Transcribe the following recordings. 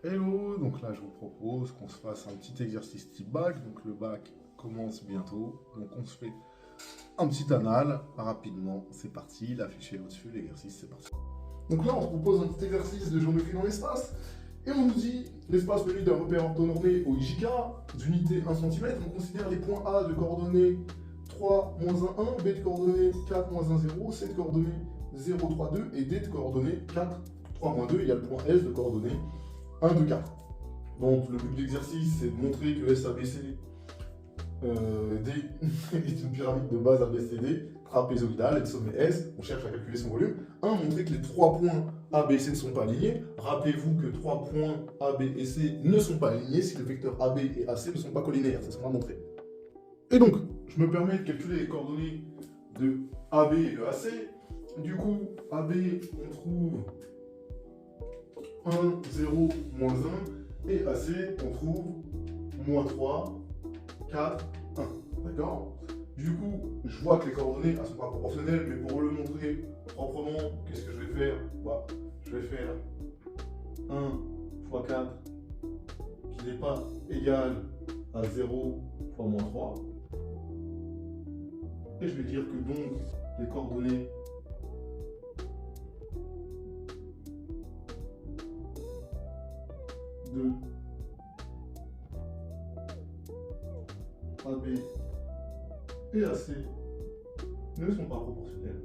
Hello, donc là je vous propose qu'on se fasse un petit exercice type bac. Donc le bac commence bientôt, donc on se fait un petit anal rapidement. C'est parti, l'affiché au-dessus, l'exercice c'est parti. Donc là on se propose un petit exercice de géométrie dans l'espace et on nous dit l'espace menu d'un repère orthonormé au IJK d'unité 1 cm. On considère les points A de coordonnées 3, moins 1, 1, B de coordonnées 4, moins 1, 0, C de coordonnées 0, 3, 2 et D de coordonnées 4, 3, moins 2. Il y a le point S de coordonnées 1, 2, 4. Donc le but de l'exercice, c'est de montrer que SABCD D est une pyramide de base ABCD, trapézoïdale et de sommet S. On cherche à calculer son volume. 1. Montrer que les 3 points A, B et C ne sont pas alignés. Rappelez-vous que 3 points A, B et C ne sont pas alignés si les vecteurs AB et AC ne sont pas collinéaires. C'est ce qu'on va montrer. Et donc, je me permets de calculer les coordonnées de AB et de AC. Du coup, AB, on trouve 1, 0, moins 1. Et AC, on trouve moins 3, 4, 1. D'accord? Du coup, je vois que les coordonnées elles sont pas proportionnelles, mais pour le montrer proprement, qu'est-ce que je vais faire? Bah, je vais faire 1 fois 4 qui n'est pas égal à 0 fois moins 3. Et je vais dire que donc les coordonnées de AB et AC ne sont pas proportionnelles.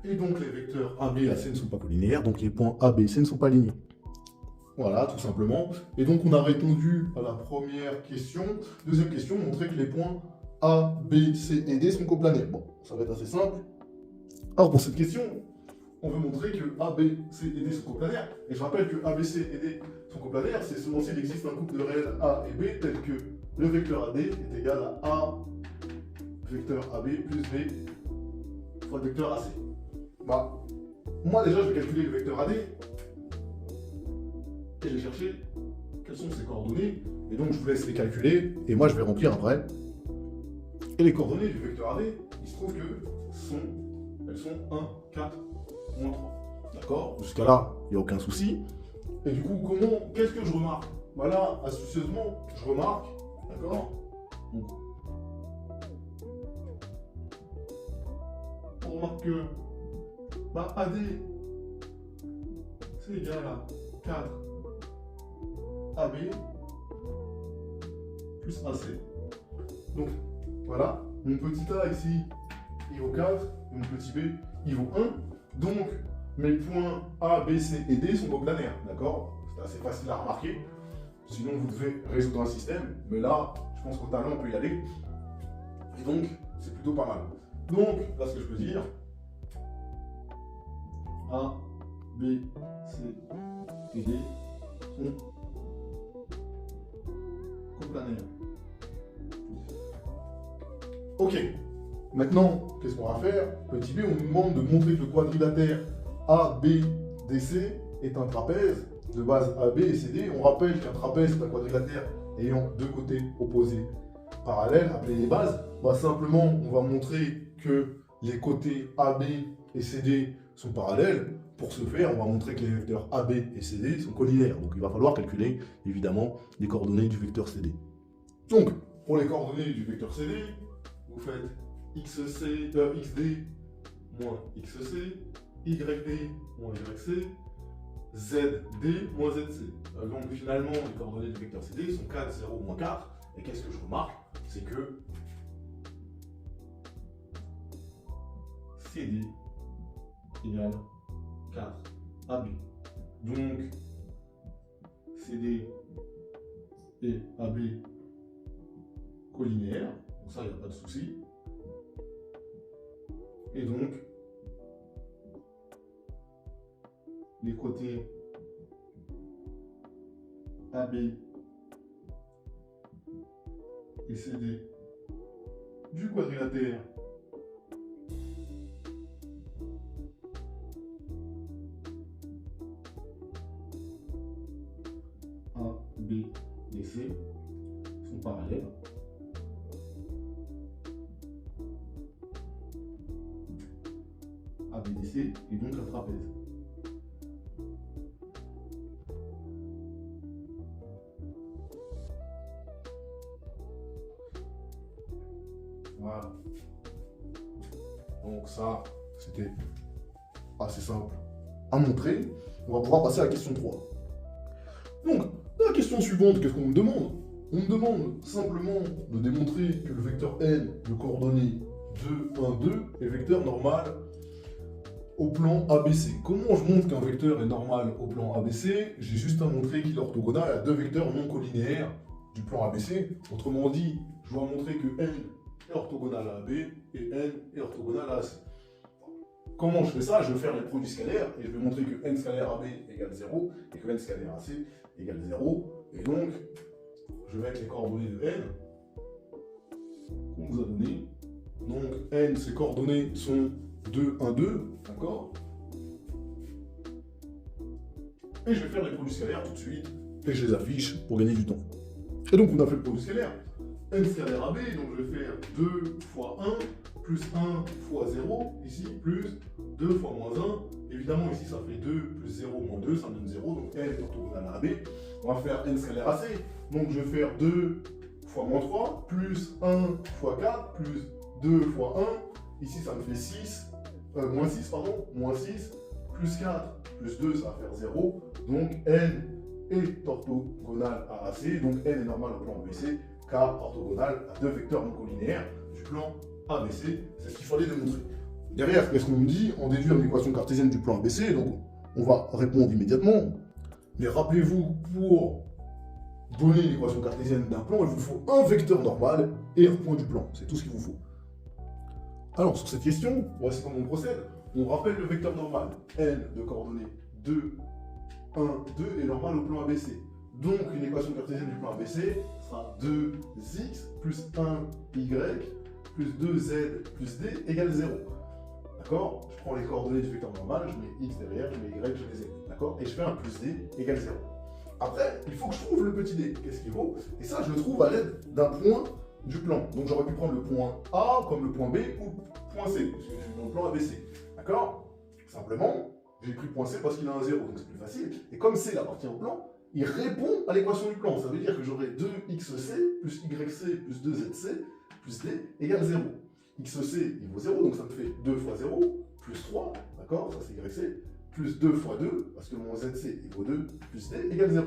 Et donc les vecteurs AB et AC ne sont pas collinéaires, donc les points A, B et C ne sont pas alignés. Voilà, tout simplement. Et donc on a répondu à la première question. Deuxième question, montrer que les points A, B, C et D sont coplanaires. Bon, ça va être assez simple. Alors pour cette question, on veut montrer que A, B, C et D sont coplanaires. Et je rappelle que A, B, C et D sont coplanaires, c'est seulement s'il existe un couple de réels A et B tel que le vecteur AD est égal à A vecteur AB plus B fois le vecteur AC. Bah, moi déjà je vais calculer le vecteur AD et je vais chercher quelles sont ses coordonnées. Et donc je vous laisse les calculer et moi je vais remplir après. Et les coordonnées du vecteur AD, il se trouve que elles sont 1, 4, moins 3. D'accord? Jusqu'à là, il n'y a aucun souci. Et du coup, qu'est-ce que je remarque? Voilà, astucieusement, je remarque, d'accord? Donc, on remarque que AD, c'est égal à 4 AB plus AC. Donc, voilà, mon petit A ici, il vaut 4, mon petit B, il vaut 1. Donc, mes points A, B, C et D sont coplanaires, d'accord? C'est assez facile à remarquer. Sinon, vous devez résoudre un système. Mais là, je pense qu'au talent, on peut y aller. Et donc, c'est plutôt pas mal. Donc, là, ce que je peux dire, A, B, C et D sont coplanaires. Ok. Maintenant, qu'est-ce qu'on va faire? Petit b, on nous demande de montrer que le quadrilatère ABDC est un trapèze de base AB et CD. On rappelle qu'un trapèze est un quadrilatère ayant deux côtés opposés parallèles, appelés les bases. Simplement, on va montrer que les côtés AB et CD sont parallèles. Pour ce faire, on va montrer que les vecteurs AB et CD sont collinaires. Donc il va falloir calculer, évidemment, les coordonnées du vecteur CD. Donc, pour les coordonnées du vecteur CD, vous faites XD moins XC, YD moins YC, ZD moins ZC. Donc finalement, les coordonnées du vecteur CD sont 4, 0, moins 4. Et qu'est-ce que je remarque? C'est que CD égale 4 AB. Donc CD et AB collinéaires. Donc ça, il n'y a pas de souci. Et donc, les côtés AB et CD du quadrilatère A, B et C sont parallèles. ABDC et donc un trapèze. Voilà. Donc ça, c'était assez simple à montrer. On va pouvoir passer à la question 3. Donc, la question suivante, qu'est-ce qu'on me demande? On me demande simplement de démontrer que le vecteur n de coordonnées 2, 1, 2 est vecteur normal au plan ABC. Comment je montre qu'un vecteur est normal au plan ABC? J'ai juste à montrer qu'il est orthogonal à deux vecteurs non collinéaires du plan ABC. Autrement dit, je dois montrer que n est orthogonal à AB et n est orthogonal à AC. Comment je fais ça? Je vais faire les produits scalaires et je vais montrer que n scalaire AB égale 0 et que n scalaire AC égale 0. Et donc, je vais mettre les coordonnées de n qu'on nous a données. Donc, n, ses coordonnées sont 2, 1, 2, d'accord? Et je vais faire les produits scalaires tout de suite et je les affiche pour gagner du temps. Et donc, on a fait le produit scalaire. N scalaire AB, donc je vais faire 2 fois 1 plus 1 fois 0, ici, plus 2 fois moins 1. Évidemment, ici, ça fait 2 plus 0 moins 2, ça me donne 0, donc n est orthogonal à AB. On va faire n scalaire AC, donc je vais faire 2 fois moins 3, plus 1 fois 4, plus 2 fois 1. Ici, ça me fait 6, moins 6, pardon, moins 6, plus 4, plus 2, ça va faire 0. Donc n est orthogonal à AC, donc n est normal au plan ABC, car orthogonal à deux vecteurs non collinéaires du plan ABC. C'est ce qu'il fallait démontrer. Derrière, qu'est-ce qu'on nous dit? On déduit une équation cartésienne du plan ABC, donc on va répondre immédiatement. Mais rappelez-vous, pour donner une équation cartésienne d'un plan, il vous faut un vecteur normal et un point du plan. C'est tout ce qu'il vous faut. Alors, sur cette question, voici comment on procède. On rappelle le vecteur normal. N de coordonnées 2, 1, 2 est normal au plan ABC. Donc, une équation cartésienne du plan ABC sera 2x plus 1y plus 2z plus d égale 0. D'accord? Je prends les coordonnées du vecteur normal, je mets x derrière, je mets y, je mets z. D'accord? Et je fais un plus d égale 0. Après, il faut que je trouve le petit d. Qu'est-ce qu'il faut? Et ça, je le trouve à l'aide d'un point du plan. Donc, j'aurais pu prendre le point A comme le point B ou point C, parce que je suis dans le plan ABC. D'accord? Simplement, j'ai pris point C parce qu'il a un 0, donc c'est plus facile. Et comme C appartient au plan, il répond à l'équation du plan. Ça veut dire que j'aurai 2xc plus yc plus 2zc plus d égale 0. xc, il vaut 0, donc ça me fait 2 fois 0, plus 3, d'accord? Ça c'est yc, plus 2 fois 2, parce que mon zc, il vaut 2, plus d égale 0.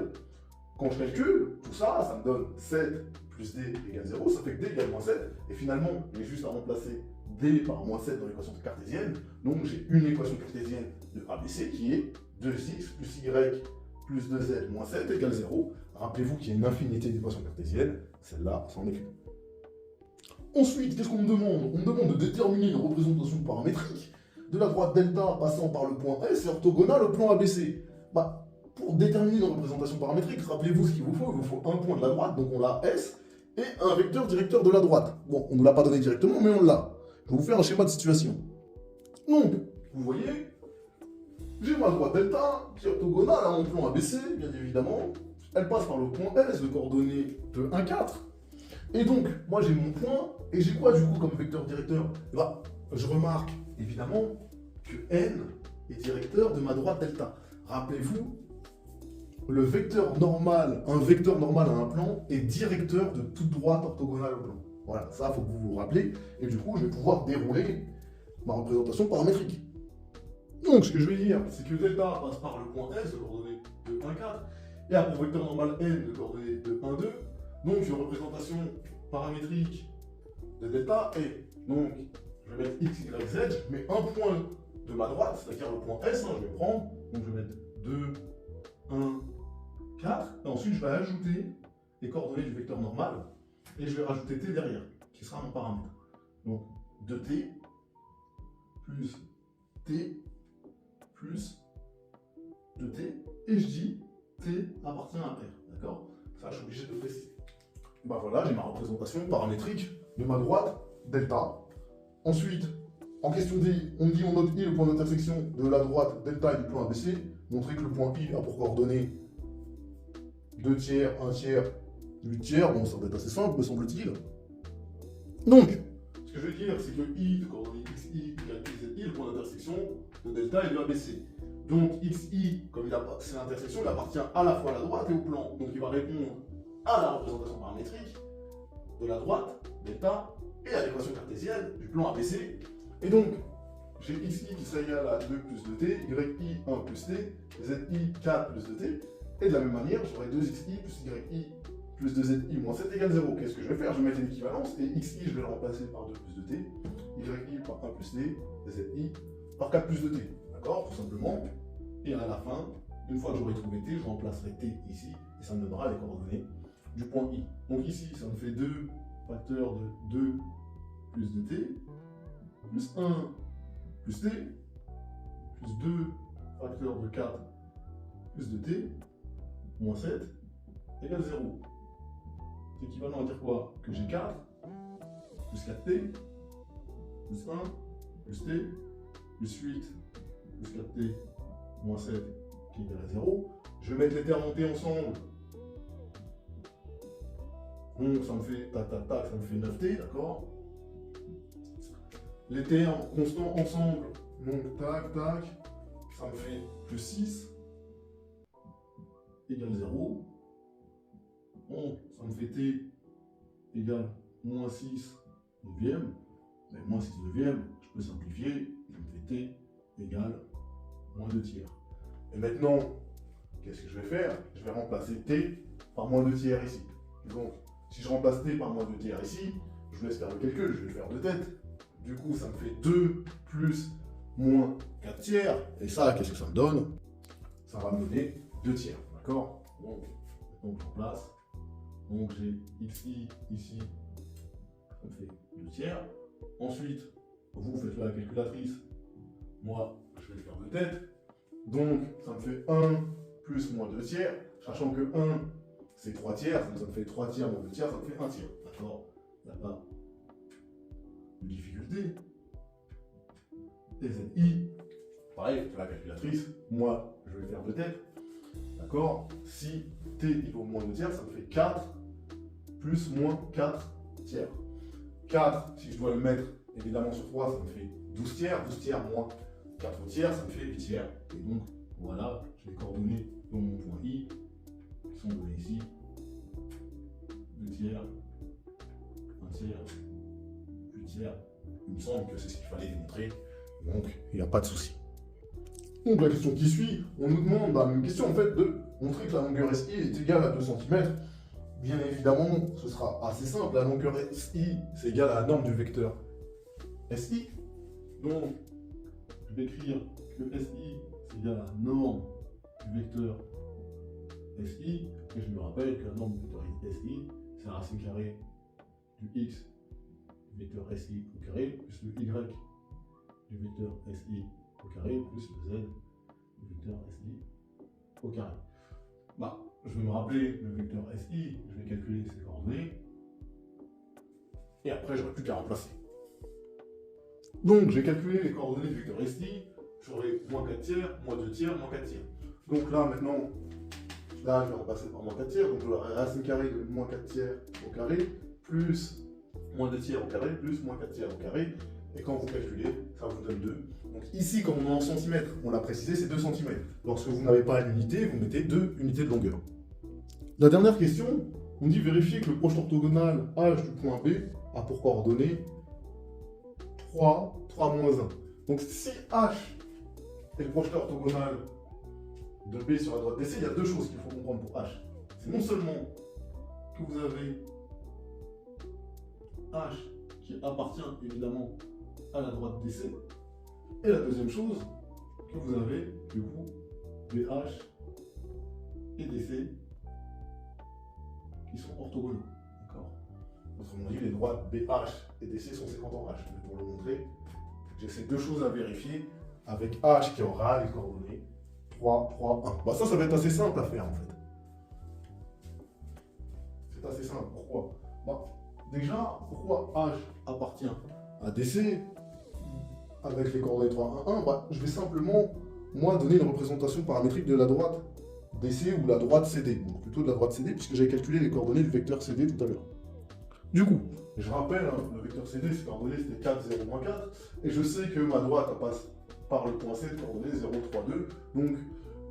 Quand je calcule tout ça, ça me donne 7 plus d égale 0, ça fait que d égale moins 7, et finalement, j'ai juste à remplacer d par moins 7 dans l'équation cartésienne, donc j'ai une équation cartésienne de ABC qui est 2x plus y plus 2z moins 7 égale 0. Rappelez-vous qu'il y a une infinité d'équations cartésiennes, celle-là, c'en est qu'une. Ensuite, qu'est-ce qu'on me demande? On me demande de déterminer une représentation paramétrique de la droite delta passant par le point S et orthogonale au plan ABC. Bah, pour déterminer une représentation paramétrique, rappelez-vous ce qu'il vous faut un point de la droite, donc on l'a S, et un vecteur directeur de la droite. Bon, on ne l'a pas donné directement, mais on l'a. Je vais vous faire un schéma de situation. Donc, vous voyez, j'ai ma droite delta qui est orthogonale à mon plan ABC, bien évidemment. Elle passe par le point S de coordonnées de 1, 4. Et donc, moi j'ai mon point, et j'ai quoi du coup comme vecteur directeur? Bah, je remarque évidemment que n est directeur de ma droite delta. Rappelez-vous, le vecteur normal, un vecteur normal à un plan est directeur de toute droite orthogonale au plan. Voilà, ça, il faut que vous vous rappelez. Et du coup, je vais pouvoir dérouler ma représentation paramétrique. Donc, ce que je vais dire, c'est que delta passe par le point S de coordonnées de 1, 4, et à mon vecteur normal n de coordonnées de 1, 2. Donc, j'ai une représentation paramétrique de delta, et donc, je vais mettre x, y, z, je mets un point de ma droite, c'est-à-dire le point S, je vais prendre, donc je vais mettre 2, 1, 4, et ensuite je vais ajouter les coordonnées du vecteur normal, et je vais rajouter t derrière, qui sera mon paramètre. Donc 2t plus t plus 2t, et je dis t appartient à R, d'accord? Ça, je suis obligé de le préciser. Ben voilà, j'ai ma représentation paramétrique de ma droite, delta. Ensuite, en question D, on me dit on note I le point d'intersection de la droite delta et du plan ABC. Montrer que le point I a pour coordonnées 2 tiers, 1 tiers, 8 tiers. Bon, ça doit être assez simple, me semble-t-il. Donc, ce que je vais écrire, c'est que I de coordonnées xi égale xzi, le point d'intersection de delta est de ABC. Donc xi, comme c'est l'intersection, il appartient à la fois à la droite et au plan. Donc il va répondre à la représentation paramétrique de la droite, delta, et à l'équation cartésienne du plan ABC. Et donc, j'ai xi qui serait égal à 2 plus 2t, yi 1 plus t, zi 4 plus 2t, et de la même manière, j'aurai 2xi plus yi plus 2zi moins 7 égale 0. Qu'est-ce que je vais faire? Je vais mettre une équivalence, et xi, je vais le remplacer par 2 plus 2t, yi par 1 plus t, zi par 4 plus 2t. D'accord? Tout simplement. Et à la fin, une fois que j'aurai trouvé t, je remplacerai t ici, et ça me donnera les coordonnées du point i. Donc ici, ça me fait 2 facteurs de 2 plus 2t, plus 1 plus t, plus 2 facteurs de 4 plus 2t, moins 7, égale 0. C'est équivalent à dire quoi? Que j'ai 4, plus 4t, plus 1, plus t, plus 8, plus 4t, moins 7, qui est égal à 0. Je vais mettre les termes montés ensemble. Donc ça me fait tac tac tac, ça me fait 9t, d'accord? Les termes constants ensemble, donc tac tac, ça me fait plus 6 égale 0. Donc ça me fait t égale moins 6 neuvième. Mais moins 6 neuvième, je peux simplifier, ça me fait t égale moins 2 tiers. Et maintenant, qu'est-ce que je vais faire? Je vais remplacer t par moins 2 tiers ici. Donc, si je remplace t par moins 2 tiers ici, je vous laisse faire le calcul, je vais le faire de tête. Du coup, ça me fait 2 plus moins 4 tiers. Et ça, qu'est-ce que ça me donne? Ça va me donner 2 tiers, d'accord? Donc, je remplace. Donc, j'ai xi ici, ça me fait 2 tiers. Ensuite, vous faites la calculatrice. Moi, je vais le faire de tête. Donc, ça me fait 1 plus moins 2 tiers, sachant que 1, c'est 3 tiers, donc ça me fait 3 tiers moins 2 tiers, ça me fait 1 tiers. D'accord? Il n'y a pas de difficulté. Et zi, pareil, je fais la calculatrice. Moi, je vais le faire de tête. D'accord? Si t il vaut moins 2 tiers, ça me fait 4 plus moins 4 tiers. 4, si je dois le mettre évidemment sur 3, ça me fait 12 tiers. 12 tiers moins 4 tiers, ça me fait 8 tiers. Et donc, voilà, j'ai les coordonnées dans mon point I, qui sont données ici. 2 tiers, 1 tiers, 8 tiers. Il me semble que c'est ce qu'il fallait démontrer. Donc, il n'y a pas de souci. Donc, la question qui suit, on nous demande une question en fait de montrer que la longueur SI est égale à 2 cm. Bien évidemment, ce sera assez simple. La longueur SI, c'est égal à la norme du vecteur SI. Donc, je vais écrire que SI, c'est égal à la norme du vecteur SI. Et je me rappelle que la norme du vecteur SI, c'est la racine carrée du x du vecteur SI au carré, plus le y du vecteur SI au carré, plus le z du vecteur SI au carré. Je vais me rappeler le vecteur SI, je vais calculer ses coordonnées, et après j'aurai plus qu'à remplacer. Donc j'ai calculé les coordonnées du vecteur SI, j'aurai moins 4 tiers, moins 2 tiers, moins 4 tiers. Donc là maintenant, là je vais remplacer par moins 4 tiers, donc j'aurai la racine carrée de moins 4 tiers au carré, plus moins 2 tiers au carré, plus moins 4 tiers au carré, et quand vous calculez, ça vous donne 2. Donc ici, comme on est en centimètres, on l'a précisé, c'est 2 cm. Lorsque vous n'avez pas une unité, vous mettez 2 unités de longueur. La dernière question, on dit vérifier que le proche orthogonal h du point B a pour coordonnées 3, 3 moins 1. Donc si h est le proche orthogonal de B sur la droite DC, il y a deux choses qu'il faut comprendre pour h. C'est non seulement que vous avez h qui appartient évidemment à la droite DC, et la deuxième chose, que vous avez du coup BH et DC qui sont orthogonaux. D'accord? Autrement dit, les droites BH et DC sont séquentes en H. Mais pour le montrer, j'ai ces deux choses à vérifier avec H qui aura les coordonnées 3, 3, 1. Ça va être assez simple à faire en fait. C'est assez simple. Pourquoi? Déjà, pourquoi H appartient à DC avec les coordonnées 3, 1, 1 je vais simplement, moi, donner une représentation paramétrique de la droite DC ou la droite CD. Donc plutôt de la droite CD, puisque j'avais calculé les coordonnées du vecteur CD tout à l'heure. Du coup, je rappelle, hein, le vecteur CD, ses coordonnées c'était 4, 0, moins 4. Et je sais que ma droite elle passe par le point C de coordonnées 0, 3, 2. Donc,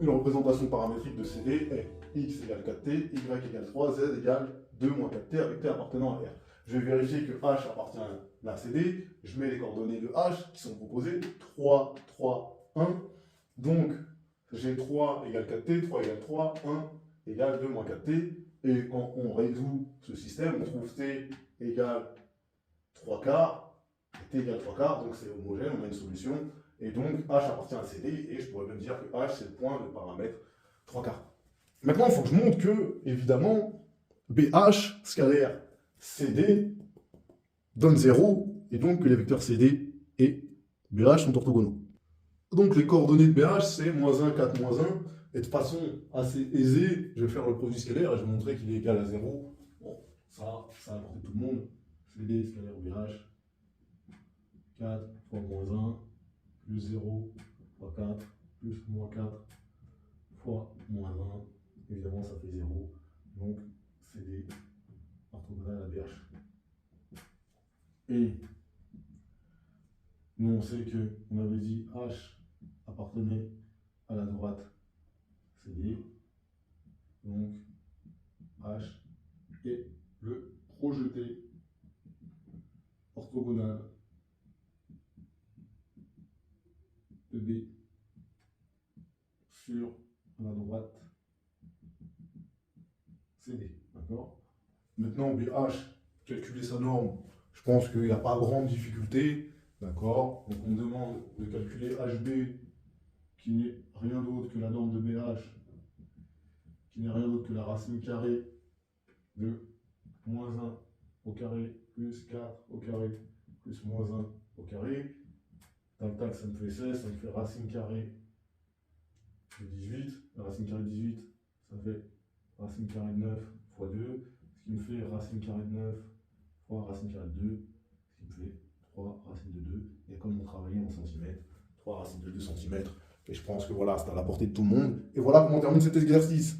une représentation paramétrique de CD est x égale 4t, y égale 3, z égale 2 moins 4t avec t appartenant à R. Je vais vérifier que H appartient à CD. Je mets les coordonnées de H qui sont proposées 3, 3, 1. Donc, j'ai 3 égale 4t, 3 égale 3, 1 égale 2 moins 4t. Et quand on résout ce système, on trouve t égale 3 quarts, et t égale 3 quarts, donc c'est homogène, on a une solution. Et donc H appartient à CD, et je pourrais même dire que H c'est le point de paramètre 3 quarts. Maintenant, il faut que je montre que, évidemment, BH scalaire CD donne 0, et donc que les vecteurs CD et BH sont orthogonaux. Donc les coordonnées de BH, c'est -1, 4, -1, et de façon assez aisée, je vais faire le produit scalaire et je vais montrer qu'il est égal à 0. Bon, ça a apporté tout le monde. CD scalaire BH, 4 fois -1, plus 0 fois 4, plus -4 fois -1. Évidemment, ça fait 0. Donc, CD orthogonal à BH. Et nous, on sait qu'on avait dit H appartenait à la droite CD. Donc, H est le projeté orthogonal de B sur la droite CD. D'accord? Maintenant, BH, calculer sa norme, je pense qu'il n'y a pas grande difficulté. D'accord? Donc, on demande de calculer HB, qui n'est rien d'autre que la norme de BH, qui n'est rien d'autre que la racine carrée de -1 au carré plus 4 au carré plus -1 au carré. Tac, tac, ça me fait 16, ça me fait racine carrée de 18. La racine carrée de 18, ça fait racine carrée de 9 fois 2, ce qui me fait racine carrée de 9 fois racine carrée de 2, ce qui me fait 3 racines de 2. Et comme on travaillait en centimètres, 3 racines de 2 cm. Et je pense que voilà, c'est à la portée de tout le monde. Et voilà comment on termine cet exercice.